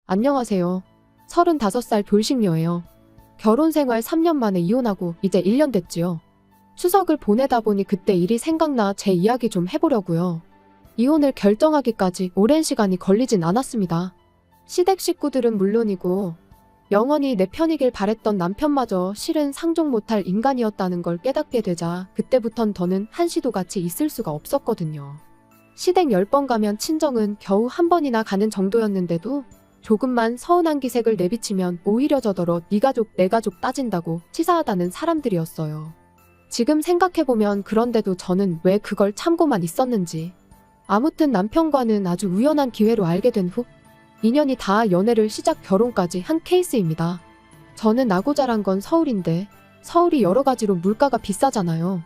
안녕하세요. 35살 돌싱녀예요. 결혼 생활 3년 만에 이혼하고 이제 1년 됐지요. 추석을 보내다 보니 그때 일이 생각나 제 이야기 좀 해보려고요. 이혼을 결정하기까지 오랜 시간이 걸리진 않았습니다. 시댁 식구들은 물론이고 영원히 내 편이길 바랬던 남편마저 실은 상종 못할 인간이었다는 걸 깨닫게 되자 그때부턴 더는 한시도 같이 있을 수가 없었거든요. 시댁 10번 가면 친정은 겨우 한 번이나 가는 정도였는데도 조금만 서운한 기색을 내비치면 오히려 저더러 네 가족 내 가족 따진다고 치사하다는 사람들이었어요. 지금 생각해보면 그런데도 저는 왜 그걸 참고만 있었는지. 아무튼 남편과는 아주 우연한 기회로 알게 된 후 인연이 닿아 연애를 시작 결혼까지 한 케이스입니다. 저는 나고 자란 건 서울인데 서울이 여러 가지로 물가가 비싸잖아요.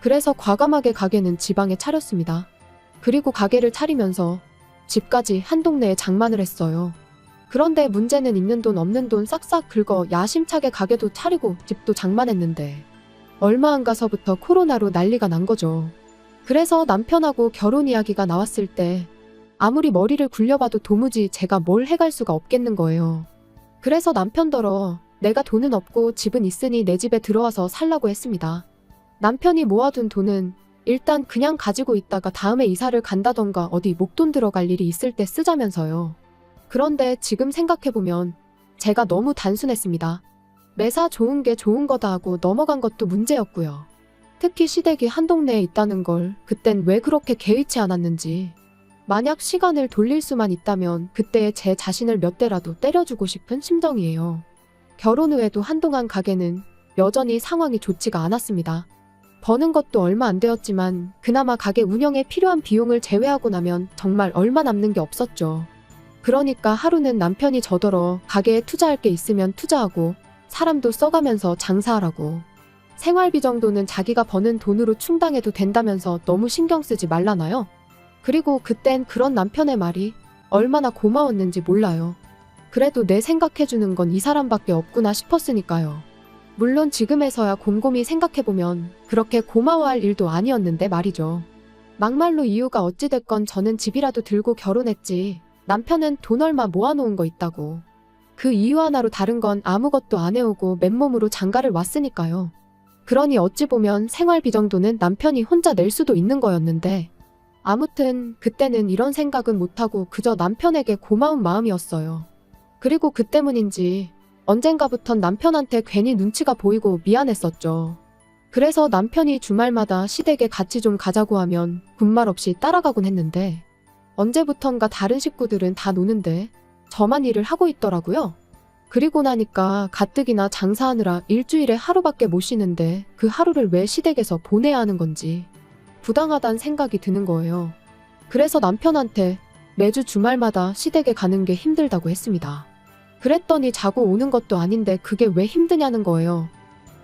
그래서 과감하게 가게는 지방에 차렸습니다. 그리고 가게를 차리면서 집까지 한 동네에 장만을 했어요. 그런데 문제는 있는 돈 없는 돈 싹싹 긁어 야심차게 가게도 차리고 집도 장만했는데 얼마 안 가서부터 코로나로 난리가 난 거죠. 그래서 남편하고 결혼 이야기가 나왔을 때 아무리 머리를 굴려봐도 도무지 제가 뭘 해갈 수가 없겠는 거예요. 그래서 남편더러 내가 돈은 없고 집은 있으니 내 집에 들어와서 살라고 했습니다. 남편이 모아둔 돈은 일단 그냥 가지고 있다가 다음에 이사를 간다던가 어디 목돈 들어갈 일이 있을 때 쓰자면서요. 그런데 지금 생각해보면 제가 너무 단순했습니다. 매사 좋은 게 좋은 거다 하고 넘어간 것도 문제였고요. 특히 시댁이 한 동네에 있다는 걸 그땐 왜 그렇게 개의치 않았는지. 만약 시간을 돌릴 수만 있다면 그때의 제 자신을 몇 대라도 때려주고 싶은 심정이에요. 결혼 후에도 한동안 가게는 여전히 상황이 좋지가 않았습니다. 버는 것도 얼마 안 되었지만 그나마 가게 운영에 필요한 비용을 제외하고 나면 정말 얼마 남는 게 없었죠. 그러니까 하루는 남편이 저더러 가게에 투자할 게 있으면 투자하고 사람도 써가면서 장사하라고. 생활비 정도는 자기가 버는 돈으로 충당해도 된다면서 너무 신경 쓰지 말라나요? 그리고 그땐 그런 남편의 말이 얼마나 고마웠는지 몰라요. 그래도 내 생각해주는 건 이 사람밖에 없구나 싶었으니까요. 물론 지금에서야 곰곰이 생각해보면 그렇게 고마워할 일도 아니었는데 말이죠. 막말로 이유가 어찌됐건 저는 집이라도 들고 결혼했지 남편은 돈 얼마 모아놓은 거 있다고. 그 이유 하나로 다른 건 아무것도 안 해오고 맨몸으로 장가를 왔으니까요. 그러니 어찌 보면 생활비 정도는 남편이 혼자 낼 수도 있는 거였는데 아무튼 그때는 이런 생각은 못하고 그저 남편에게 고마운 마음이었어요. 그리고 그 때문인지 언젠가부턴 남편한테 괜히 눈치가 보이고 미안했었죠. 그래서 남편이 주말마다 시댁에 같이 좀 가자고 하면 군말 없이 따라가곤 했는데 언제부턴가 다른 식구들은 다 노는데 저만 일을 하고 있더라고요. 그리고 나니까 가뜩이나 장사하느라 일주일에 하루밖에 못 쉬는데 그 하루를 왜 시댁에서 보내야 하는 건지 부당하단 생각이 드는 거예요. 그래서 남편한테 매주 주말마다 시댁에 가는 게 힘들다고 했습니다. 그랬더니 자고 오는 것도 아닌데 그게 왜 힘드냐는 거예요.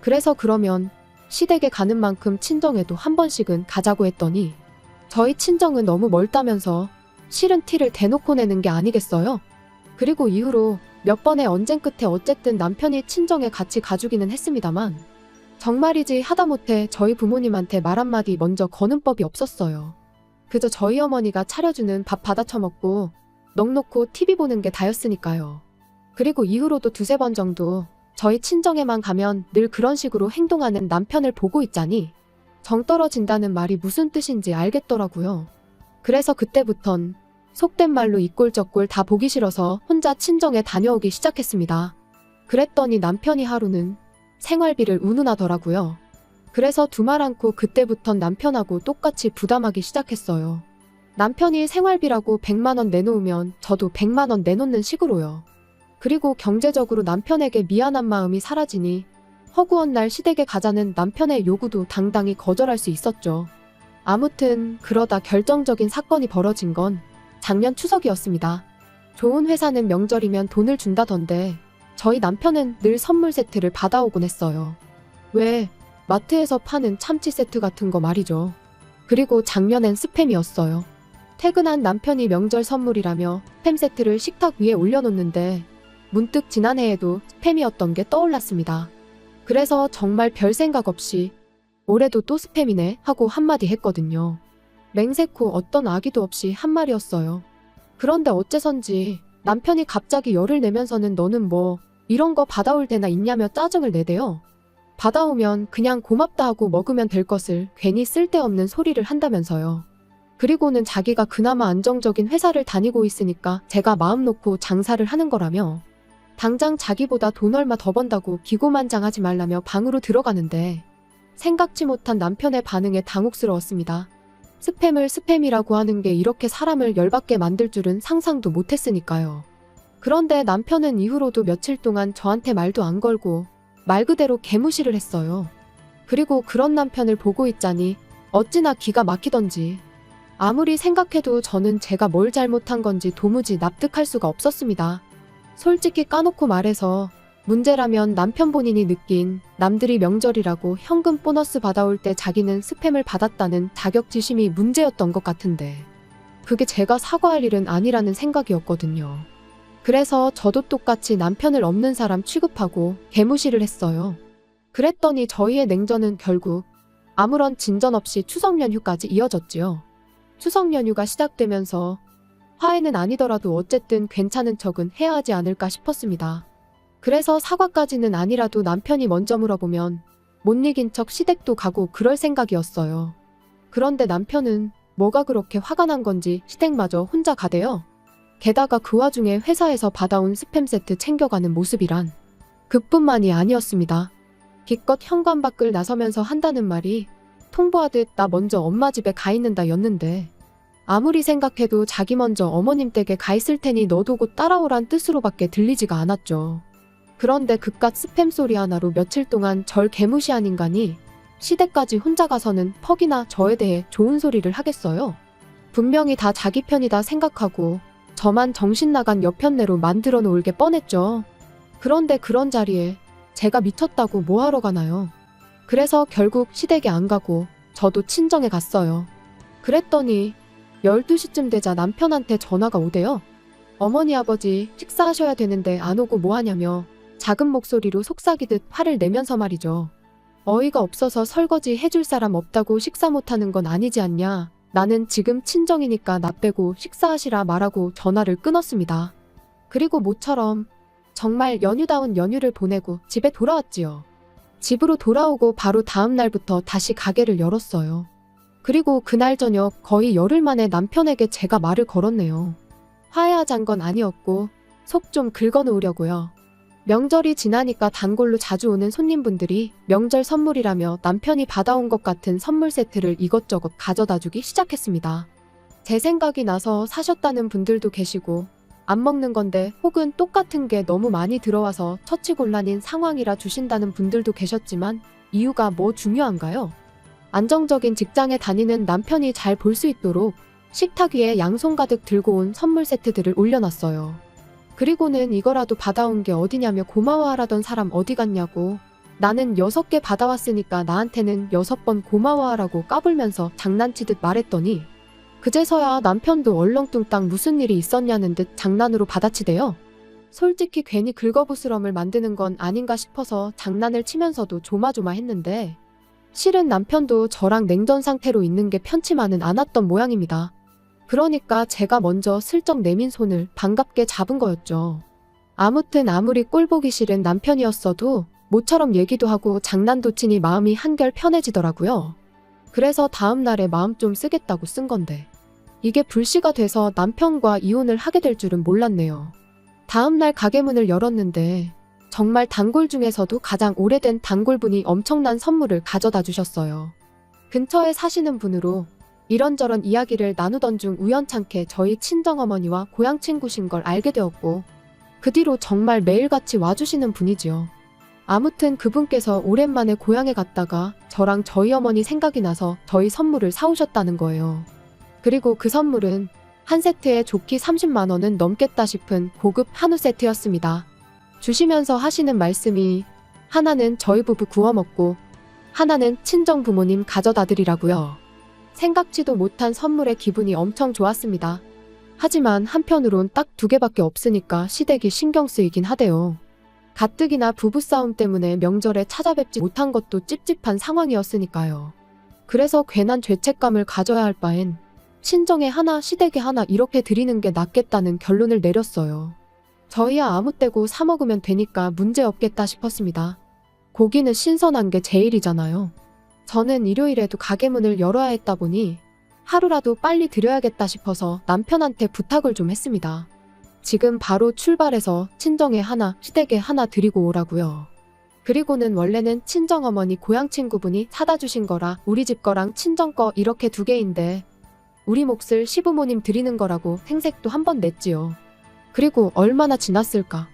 그래서 그러면 시댁에 가는 만큼 친정에도 한 번씩은 가자고 했더니 저희 친정은 너무 멀다면서 싫은 티를 대놓고 내는 게 아니겠어요? 그리고 이후로 몇 번의 언쟁 끝에 어쨌든 남편이 친정에 같이 가주기는 했습니다만 정말이지 하다못해 저희 부모님한테 말 한마디 먼저 거는 법이 없었어요. 그저 저희 어머니가 차려주는 밥 받아 처먹고 넋놓고 TV 보는 게 다였으니까요. 그리고 이후로도 두세 번 정도 저희 친정에만 가면 늘 그런 식으로 행동하는 남편을 보고 있자니 정 떨어진다는 말이 무슨 뜻인지 알겠더라고요. 그래서 그때부턴 속된 말로 이 꼴 저 꼴 다 보기 싫어서 혼자 친정에 다녀오기 시작했습니다. 그랬더니 남편이 하루는 생활비를 운운하더라고요. 그래서 두말 않고 그때부턴 남편하고 똑같이 부담하기 시작했어요. 남편이 생활비라고 100만 원 내놓으면 저도 100만 원 내놓는 식으로요. 그리고 경제적으로 남편에게 미안한 마음이 사라지니 허구한 날 시댁에 가자는 남편의 요구도 당당히 거절할 수 있었죠. 아무튼 그러다 결정적인 사건이 벌어진 건 작년 추석이었습니다. 좋은 회사는 명절이면 돈을 준다던데 저희 남편은 늘 선물 세트를 받아오곤 했어요. 왜? 마트에서 파는 참치 세트 같은 거 말이죠. 그리고 작년엔 스팸이었어요. 퇴근한 남편이 명절 선물이라며 스팸 세트를 식탁 위에 올려놓는데 문득 지난해에도 스팸이었던 게 떠올랐습니다. 그래서 정말 별 생각 없이 올해도 또 스팸이네 하고 한마디 했거든요. 맹세코 어떤 아기도 없이 한 말이었어요. 그런데 어째선지 남편이 갑자기 열을 내면서는 너는 뭐 이런 거 받아올 때나 있냐며 짜증을 내대요. 받아오면 그냥 고맙다 하고 먹으면 될 것을 괜히 쓸데없는 소리를 한다면서요. 그리고는 자기가 그나마 안정적인 회사를 다니고 있으니까 제가 마음 놓고 장사를 하는 거라며 당장 자기보다 돈 얼마 더 번다고 기고만장하지 말라며 방으로 들어가는데 생각지 못한 남편의 반응에 당혹스러웠습니다. 스팸을 스팸이라고 하는 게 이렇게 사람을 열받게 만들 줄은 상상도 못했으니까요. 그런데 남편은 이후로도 며칠 동안 저한테 말도 안 걸고 말 그대로 개무시를 했어요. 그리고 그런 남편을 보고 있자니 어찌나 기가 막히던지 아무리 생각해도 저는 제가 뭘 잘못한 건지 도무지 납득할 수가 없었습니다. 솔직히 까놓고 말해서 문제라면 남편 본인이 느낀 남들이 명절이라고 현금 보너스 받아올 때 자기는 스팸을 받았다는 자격지심이 문제였던 것 같은데 그게 제가 사과할 일은 아니라는 생각이었거든요. 그래서 저도 똑같이 남편을 없는 사람 취급하고 개무시를 했어요. 그랬더니 저희의 냉전은 결국 아무런 진전 없이 추석 연휴까지 이어졌지요. 추석 연휴가 시작되면서 화해는 아니더라도 어쨌든 괜찮은 척은 해야 하지 않을까 싶었습니다. 그래서 사과까지는 아니라도 남편이 먼저 물어보면 못 이긴 척 시댁도 가고 그럴 생각이었어요. 그런데 남편은 뭐가 그렇게 화가 난 건지 시댁마저 혼자 가대요. 게다가 그 와중에 회사에서 받아온 스팸 세트 챙겨가는 모습이란 그뿐만이 아니었습니다. 기껏 현관 밖을 나서면서 한다는 말이 통보하듯 나 먼저 엄마 집에 가 있는다 였는데 아무리 생각해도 자기 먼저 어머님 댁에 가 있을 테니 너도 곧 따라오란 뜻으로밖에 들리지가 않았죠. 그런데 그깟 스팸 소리 하나로 며칠 동안 절 개무시한 인간이 시댁까지 혼자 가서는 퍽이나 저에 대해 좋은 소리를 하겠어요. 분명히 다 자기 편이다 생각하고 저만 정신 나간 여편네로 만들어 놓을 게 뻔했죠. 그런데 그런 자리에 제가 미쳤다고 뭐하러 가나요? 그래서 결국 시댁에 안 가고 저도 친정에 갔어요. 그랬더니 12시쯤 되자 남편한테 전화가 오대요. 어머니 아버지 식사하셔야 되는데 안 오고 뭐하냐며 작은 목소리로 속삭이듯 화를 내면서 말이죠. 어이가 없어서 설거지 해줄 사람 없다고 식사 못하는 건 아니지 않냐. 나는 지금 친정이니까 나 빼고 식사하시라 말하고 전화를 끊었습니다. 그리고 모처럼 정말 연휴다운 연휴를 보내고 집에 돌아왔지요. 집으로 돌아오고 바로 다음 날부터 다시 가게를 열었어요. 그리고 그날 저녁 거의 열흘 만에 남편에게 제가 말을 걸었네요. 화해하잔 건 아니었고 속 좀 긁어놓으려고요. 명절이 지나니까 단골로 자주 오는 손님분들이 명절 선물이라며 남편이 받아온 것 같은 선물 세트를 이것저것 가져다주기 시작했습니다. 제 생각이 나서 사셨다는 분들도 계시고 안 먹는 건데 혹은 똑같은 게 너무 많이 들어와서 처치곤란인 상황이라 주신다는 분들도 계셨지만 이유가 뭐 중요한가요? 안정적인 직장에 다니는 남편이 잘 볼 수 있도록 식탁 위에 양손 가득 들고 온 선물 세트들을 올려놨어요. 그리고는 이거라도 받아온 게 어디냐며 고마워하라던 사람 어디 갔냐고 나는 6개 받아왔으니까 나한테는 6번 고마워하라고 까불면서 장난치듯 말했더니 그제서야 남편도 얼렁뚱땅 무슨 일이 있었냐는 듯 장난으로 받아치대요. 솔직히 괜히 긁어부스럼을 만드는 건 아닌가 싶어서 장난을 치면서도 조마조마했는데 실은 남편도 저랑 냉전 상태로 있는 게 편치만은 않았던 모양입니다. 그러니까 제가 먼저 슬쩍 내민 손을 반갑게 잡은 거였죠. 아무튼 아무리 꼴보기 싫은 남편이었어도 모처럼 얘기도 하고 장난도 치니 마음이 한결 편해지더라고요. 그래서 다음 날에 마음 좀 쓰겠다고 쓴 건데 이게 불씨가 돼서 남편과 이혼을 하게 될 줄은 몰랐네요. 다음 날 가게 문을 열었는데 정말 단골 중에서도 가장 오래된 단골분이 엄청난 선물을 가져다 주셨어요. 근처에 사시는 분으로 이런저런 이야기를 나누던 중 우연찮게 저희 친정어머니와 고향 친구신 걸 알게 되었고 그 뒤로 정말 매일같이 와주시는 분이지요. 아무튼 그분께서 오랜만에 고향에 갔다가 저랑 저희 어머니 생각이 나서 저희 선물을 사오셨다는 거예요. 그리고 그 선물은 한 세트에 좋기 30만 원은 넘겠다 싶은 고급 한우 세트였습니다. 주시면서 하시는 말씀이 하나는 저희 부부 구워 먹고 하나는 친정 부모님 가져다 드리라고요. 생각지도 못한 선물에 기분이 엄청 좋았습니다. 하지만 한편으론 딱 2개밖에 없으니까 시댁이 신경 쓰이긴 하대요. 가뜩이나 부부싸움 때문에 명절에 찾아뵙지 못한 것도 찝찝한 상황이었으니까요. 그래서 괜한 죄책감을 가져야 할 바엔 친정에 하나 시댁에 하나 이렇게 드리는 게 낫겠다는 결론을 내렸어요. 저희야 아무 때고 사 먹으면 되니까 문제 없겠다 싶었습니다. 고기는 신선한 게 제일이잖아요. 저는 일요일에도 가게 문을 열어야 했다 보니 하루라도 빨리 드려야겠다 싶어서 남편한테 부탁을 좀 했습니다. 지금 바로 출발해서 친정에 하나, 시댁에 하나 드리고 오라고요. 그리고는 원래는 친정어머니 고향 친구분이 사다 주신 거라 우리 집 거랑 친정 거 이렇게 두 개인데 우리 몫을 시부모님 드리는 거라고 생색도 한 번 냈지요. 그리고 얼마나 지났을까.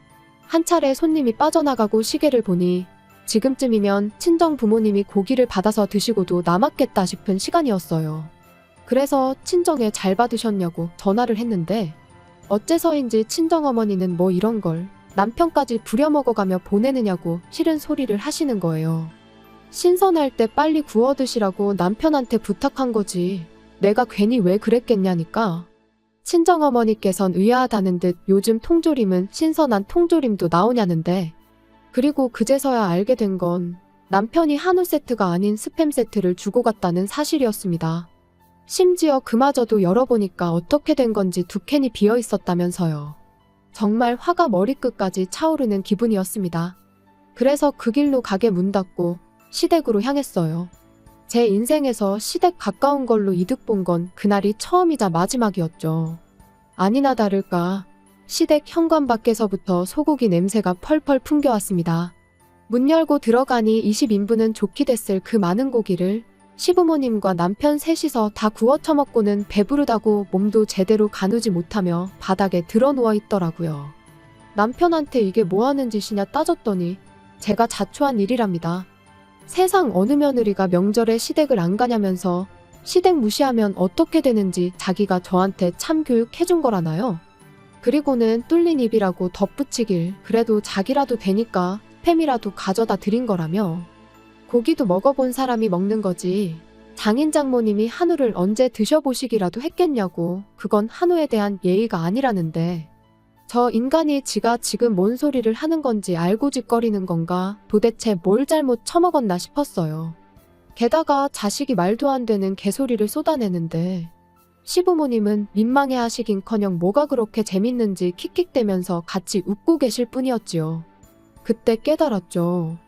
한 차례 손님이 빠져나가고 시계를 보니 지금쯤이면 친정 부모님이 고기를 받아서 드시고도 남았겠다 싶은 시간이었어요. 그래서 친정에 잘 받으셨냐고 전화를 했는데 어째서인지 친정어머니는 뭐 이런 걸 남편까지 부려먹어가며 보내느냐고 싫은 소리를 하시는 거예요. 신선할 때 빨리 구워 드시라고 남편한테 부탁한 거지. 내가 괜히 왜 그랬겠냐니까. 친정어머니께선 의아하다는 듯 요즘 통조림은 신선한 통조림도 나오냐는데 그리고 그제서야 알게 된 건 남편이 한우 세트가 아닌 스팸 세트를 주고 갔다는 사실이었습니다. 심지어 그마저도 열어보니까 어떻게 된 건지 두 캔이 비어 있었다면서요. 정말 화가 머리끝까지 차오르는 기분이었습니다. 그래서 그 길로 가게 문 닫고 시댁으로 향했어요. 제 인생에서 시댁 가까운 걸로 이득 본 건 그날이 처음이자 마지막이었죠. 아니나 다를까 시댁 현관 밖에서부터 소고기 냄새가 펄펄 풍겨왔습니다. 문 열고 들어가니 20인분은 좋게 됐을 그 많은 고기를 시부모님과 남편 셋이서 다 구워 처먹고는 배부르다고 몸도 제대로 가누지 못하며 바닥에 드러 누워 있더라고요. 남편한테 이게 뭐 하는 짓이냐 따졌더니 제가 자초한 일이랍니다. 세상 어느 며느리가 명절에 시댁을 안 가냐면서 시댁 무시하면 어떻게 되는지 자기가 저한테 참교육 해준 거라나요? 그리고는 뚫린 입이라고 덧붙이길 그래도 자기라도 되니까 팸이라도 가져다 드린 거라며 고기도 먹어본 사람이 먹는 거지 장인 장모님이 한우를 언제 드셔보시기라도 했겠냐고 그건 한우에 대한 예의가 아니라는데 저 인간이 지가 지금 뭔 소리를 하는 건지 알고 짓거리는 건가 도대체 뭘 잘못 처먹었나 싶었어요. 게다가 자식이 말도 안 되는 개소리를 쏟아내는데 시부모님은 민망해 하시긴커녕 뭐가 그렇게 재밌는지 킥킥대면서 같이 웃고 계실 뿐이었지요. 그때 깨달았죠.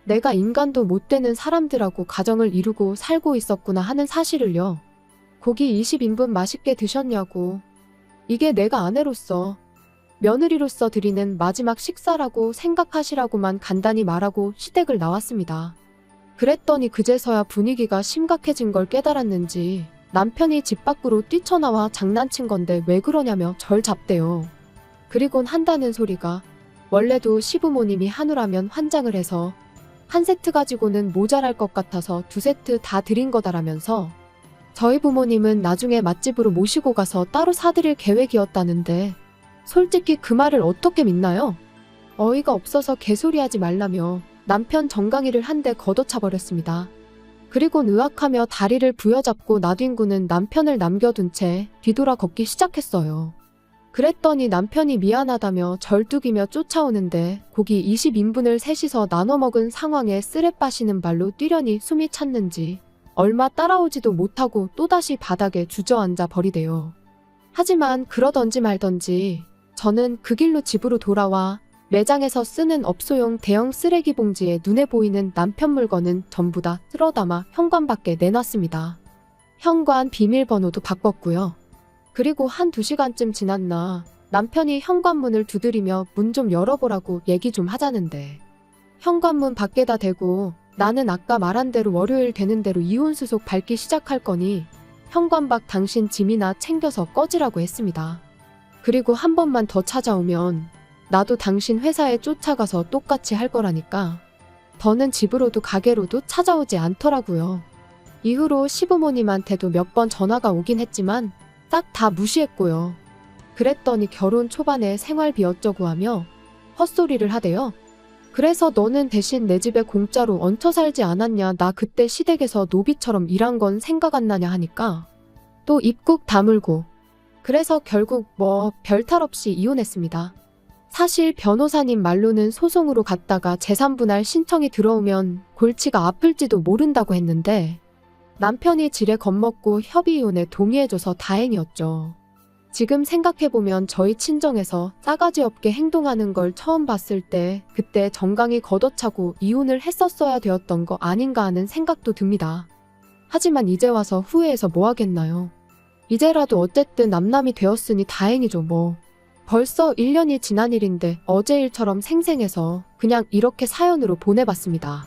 내가 인간도 못 되는 사람들하고 가정을 이루고 살고 있었구나 하는 사실을요. 고기 20인분 맛있게 드셨냐고. 이게 내가 아내로서, 며느리로서 드리는 마지막 식사라고 생각하시라고만 간단히 말하고 시댁을 나왔습니다. 그랬더니 그제서야 분위기가 심각해진 걸 깨달았는지 남편이 집 밖으로 뛰쳐나와 장난친 건데 왜 그러냐며 절 잡대요. 그리곤 한다는 소리가 원래도 시부모님이 한우라면 환장을 해서 한 세트 가지고는 모자랄 것 같아서 두 세트 다 드린 거다라면서 저희 부모님은 나중에 맛집으로 모시고 가서 따로 사드릴 계획이었다는데 솔직히 그 말을 어떻게 믿나요? 어이가 없어서 개소리하지 말라며 남편 정강이를 한 대 걷어차버렸습니다. 그리곤 의학하며 다리를 부여잡고 나뒹구는 남편을 남겨둔 채 뒤돌아 걷기 시작했어요. 그랬더니 남편이 미안하다며 절뚝이며 쫓아오는데 고기 20인분을 셋이서 나눠 먹은 상황에 쓰레 빠시는 발로 뛰려니 숨이 찼는지 얼마 따라오지도 못하고 또다시 바닥에 주저앉아 버리대요. 하지만 그러던지 말던지 저는 그 길로 집으로 돌아와 매장에서 쓰는 업소용 대형 쓰레기 봉지에 눈에 보이는 남편 물건은 전부 다 쓸어담아 현관 밖에 내놨습니다. 현관 비밀번호도 바꿨고요. 그리고 한두 시간쯤 지났나 남편이 현관문을 두드리며 문 좀 열어보라고 얘기 좀 하자는데 현관문 밖에다 대고 나는 아까 말한 대로 월요일 되는 대로 이혼수속 밟기 시작할 거니 현관 밖 당신 짐이나 챙겨서 꺼지라고 했습니다. 그리고 한 번만 더 찾아오면 나도 당신 회사에 쫓아가서 똑같이 할 거라니까 더는 집으로도 가게로도 찾아오지 않더라고요. 이후로 시부모님한테도 몇 번 전화가 오긴 했지만 딱 다 무시했고요. 그랬더니 결혼 초반에 생활비 어쩌고 하며 헛소리를 하대요. 그래서 너는 대신 내 집에 공짜로 얹혀 살지 않았냐 나 그때 시댁에서 노비처럼 일한 건 생각 안 나냐 하니까 또 입국 다물고 그래서 결국 뭐 별탈 없이 이혼했습니다. 사실 변호사님 말로는 소송으로 갔다가 재산분할 신청이 들어오면 골치가 아플지도 모른다고 했는데 남편이 지레 겁먹고 협의이혼에 동의해줘서 다행이었죠. 지금 생각해보면 저희 친정에서 싸가지 없게 행동하는 걸 처음 봤을 때 그때 정강이 걷어차고 이혼을 했었어야 되었던 거 아닌가 하는 생각도 듭니다. 하지만 이제 와서 후회해서 뭐 하겠나요? 이제라도 어쨌든 남남이 되었으니 다행이죠 뭐. 벌써 1년이 지난 일인데 어제 일처럼 생생해서 그냥 이렇게 사연으로 보내봤습니다.